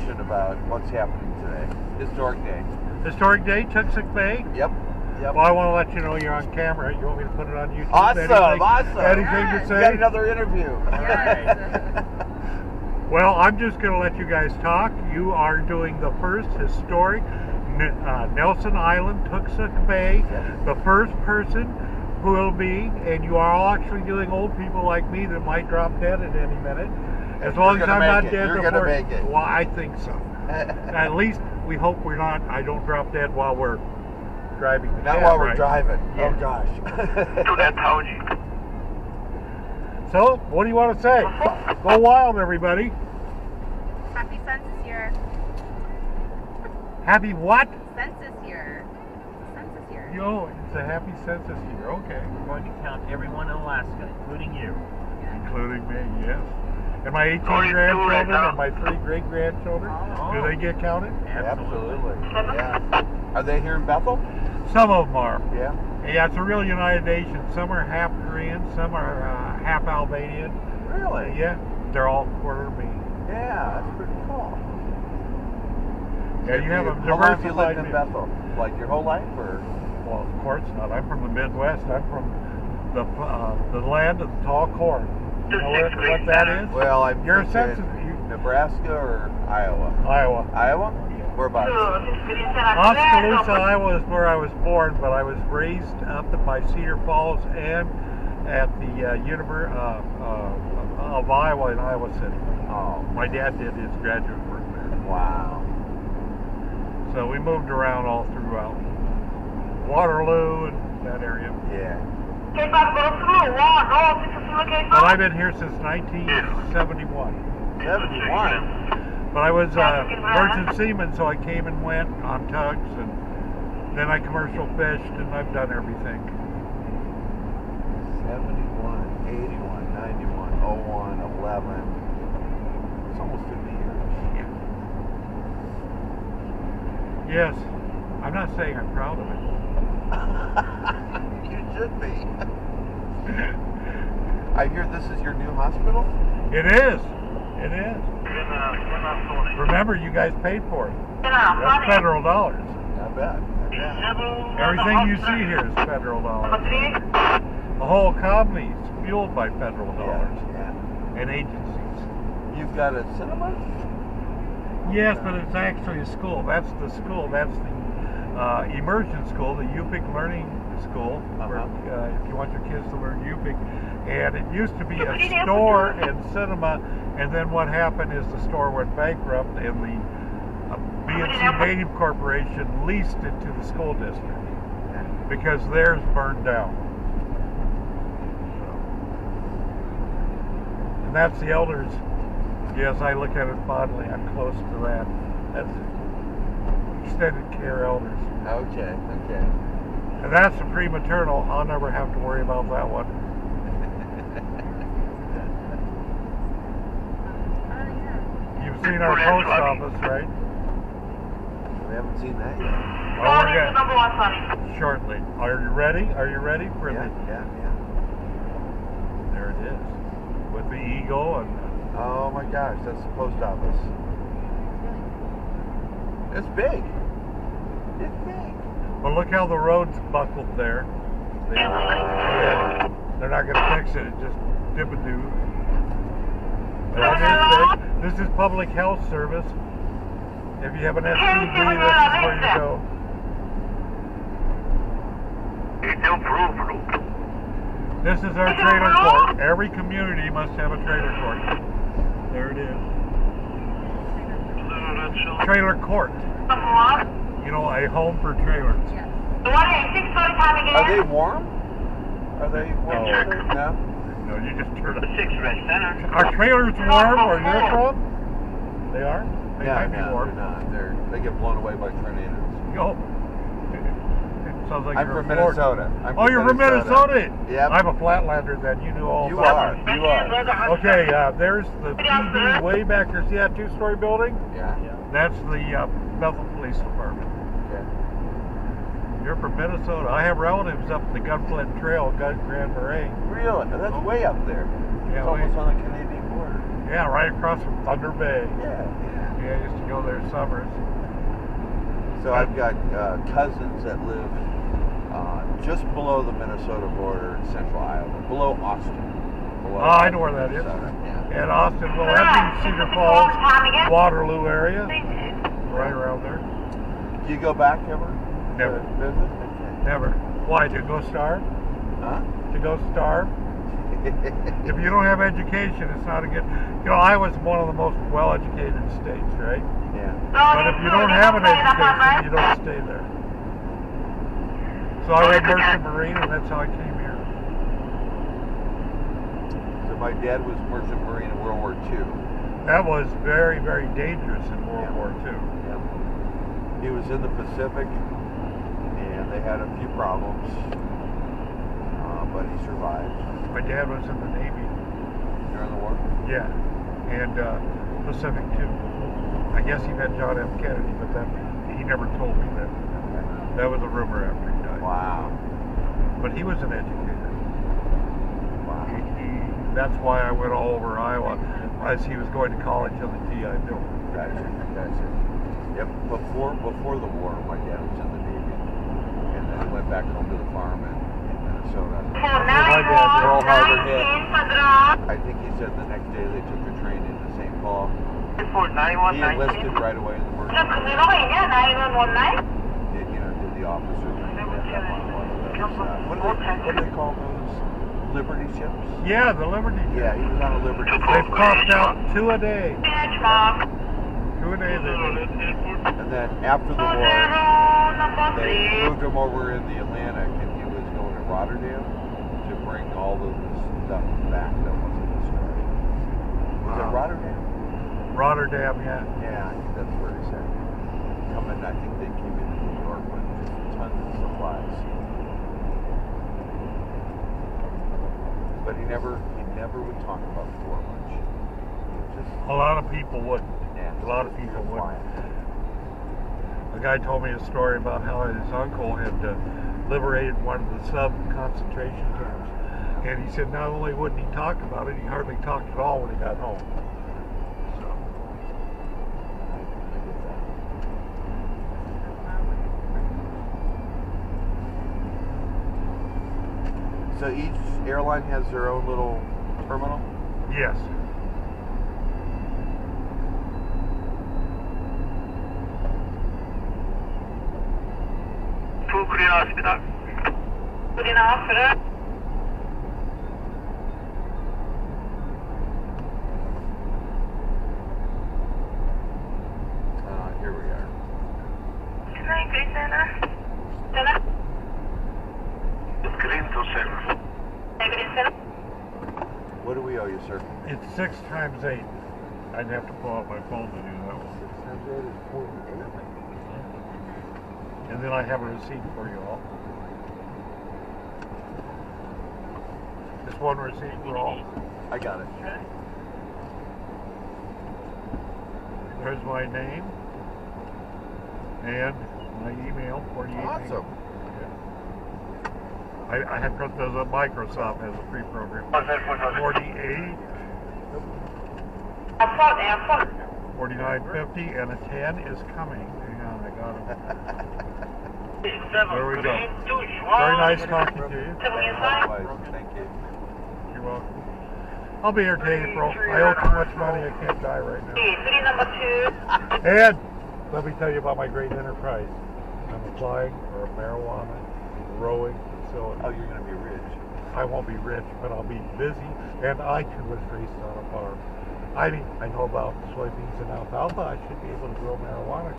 information about what's happening today. Historic day. Historic day, Tuxuk Bay. Yep. Well, I want to let you know you're on camera. You want me to put it on YouTube? Awesome. Anything to say? You got another interview. Yes. Well, I'm just going to let you guys talk. You are doing the first historic Nelson Island, Tuxuk Bay, the first person who will be, and you are all actually doing old people like me that might drop dead at any minute. As long as I'm not dead before. You're going to make it. Well, I think so. At least we hope we're not. I don't drop dead while we're driving the Not cab, while we're right? driving. Yeah. Oh, gosh. So, what do you want to say? Go wild, everybody. Happy census year. Happy what? Census year. Census year. Yo, it's a happy census year. Okay. We're going to count everyone in Alaska, including you. Including me, yes. And my 18 grandchildren and my 3 great-grandchildren. Oh. Do they get counted? Absolutely. Yeah. Are they here in Bethel? Some of them are. Yeah. Yeah, it's a real United Nation. Some are half Korean, some are half Albanian. Really? Yeah, they're all quarter me. Yeah, that's pretty cool. Yeah, you have a How long have you lived diversified in Bethel? Like your whole life, or? Well, of course not. I'm from the Midwest. I'm from the land of the tall corn. You know what that is? Well, I'm You're thinking sensitive. Nebraska or Iowa? Iowa. Iowa? Whereabouts? Oskaloosa, Iowa is where I was born, but I was raised up by Cedar Falls and at the University of Iowa in Iowa City. Oh, My dad did his graduate work there. wow. So we moved around all throughout Waterloo and that area. Yeah. But I've been here since 1971. 71? But I was merchant seaman, so I came and went on tugs, and then I commercial fished, and I've done everything. 71, 81, 91, 01, 11. It's almost 50 years. Yes, I'm not saying I'm proud of it. You should be. I hear this is your new hospital? It is. It is. Remember, you guys paid for it. That's federal dollars. Not bad. Everything you see here is federal dollars. The whole economy is fueled by federal dollars Yeah. and agencies. You've got a cinema? Yes, but it's actually a school. That's the school. That's the immersion school, the UPIC Learning School, where if you want your kids to learn UPIC. And it used to be a store and cinema, and then what happened is the store went bankrupt, and the B&C Native Corporation leased it to the school district because theirs burned down. And that's the elders. Yes, I look at it fondly. I'm close to that. That's extended care elders. Okay. And that's the prematernal. I'll never have to worry about that one. You've seen our post office, right? We haven't seen that yet. Well, we're gonna shortly. Are you ready? Are you ready for Yeah. There it is, with the eagle and. Oh my gosh, that's the post office. It's big. It's big. But look how the road's buckled there. They're not gonna fix it. It's just dip-a-doo. This is Public Health Service. If you have an STD, this is where you go. This is our trailer court. Every community must have a trailer court. There it is. Trailer court. You know, a home for trailers. Are they warm? Are they warm? No. No, you just turn it. Center. Are trailers warm where you're from? They are? They might be No, warm. they're not. They get blown away by tornadoes. Oh. Sounds like I'm you're from in Florida. Minnesota. Oh, you're from Minnesota? Yep. I'm a Flatlander then. You knew all You about are. it. You are. Okay, there's the PD way back there. See that two-story building? Yeah. That's the Bethel Police Department. Okay. You're from Minnesota. I have relatives up the Gunflint Trail, Grand Marais. Really? That's way up there. Yeah, It's almost on the Canadian border. Yeah, right across from Thunder Bay. Yeah. I used to go there summers. So I've got cousins that live just below the Minnesota border in central Iowa, below Austin. Below I know where that is. Yeah. And Austin, well, that'd be Cedar Falls, Waterloo area, right around there. Do you go back ever? Never. To visit? Okay. Never. Why? To go starve? Huh? To go starve? If you don't have education, it's not a good. You know, Iowa's one of the most well-educated states, right? Yeah. But if you don't have an education, you don't stay there. So I read Merchant Marine, and that's how I came here. So my dad was Merchant Marine in World War II. That was very, very dangerous in World War II. Yeah. He was in the Pacific, and they had a few problems, but he survived. My dad was in the Navy. During the war? Yeah, and Pacific too. I guess he met John F. Kennedy, but he never told me that. That was a rumor after he died. Wow. But he was an educator. Wow. That's why I went all over Iowa as he was going to college on the GI Bill. Gotcha. Yep. Before the war, my dad was in the Navy, and then he went back home to the farm in Minnesota. My dad, Pearl Harbor hit. I think he said the next day they took a train into St. Paul. He enlisted right away in the Marine Corps. Did the officer thing. Ended up on one of those. What do they call those? Liberty ships? Yeah, the Liberty. Yeah, he was on a Liberty ship. They popped out 2 a day. 2 a day they did. And then after the war, they moved him over in the Atlantic, and he was going to Rotterdam to bring all of the stuff back that wasn't destroyed. Was it Rotterdam? Rotterdam, yeah. Yeah, I think that's where he said. I think they came into New York with just tons of supplies. But he never would talk about the war much. Just, A lot of people wouldn't. yeah, A lot of people just wouldn't. quiet. A guy told me a story about how his uncle had liberated one of the sub-concentration camps. And he said not only wouldn't he talk about it, he hardly talked at all when he got home. So, I get that. So each airline has their own little terminal? yes. Here we are. What do we owe you, sir? It's 6 times 8. I'd have to pull out my phone to do that one. 6 times 8 is 48. And then I have a receipt for you all. Just one receipt for all. I got it. There's my name and my email. 48. Awesome. I had there's a Microsoft has a free program. 48. 49.50 and a 10 is coming. Hang on, I got it. There we go. Very nice talking to you. Likewise. Thank you. You're welcome. I'll be here today, April. I owe too much money. I can't die right now. And let me tell you about my great enterprise. I'm applying for a marijuana growing facility. Oh, you're going to be rich. I won't be rich, but I'll be busy, and I too was raised on a farm. I mean, I know about soybeans and alfalfa. I should be able to grow marijuana.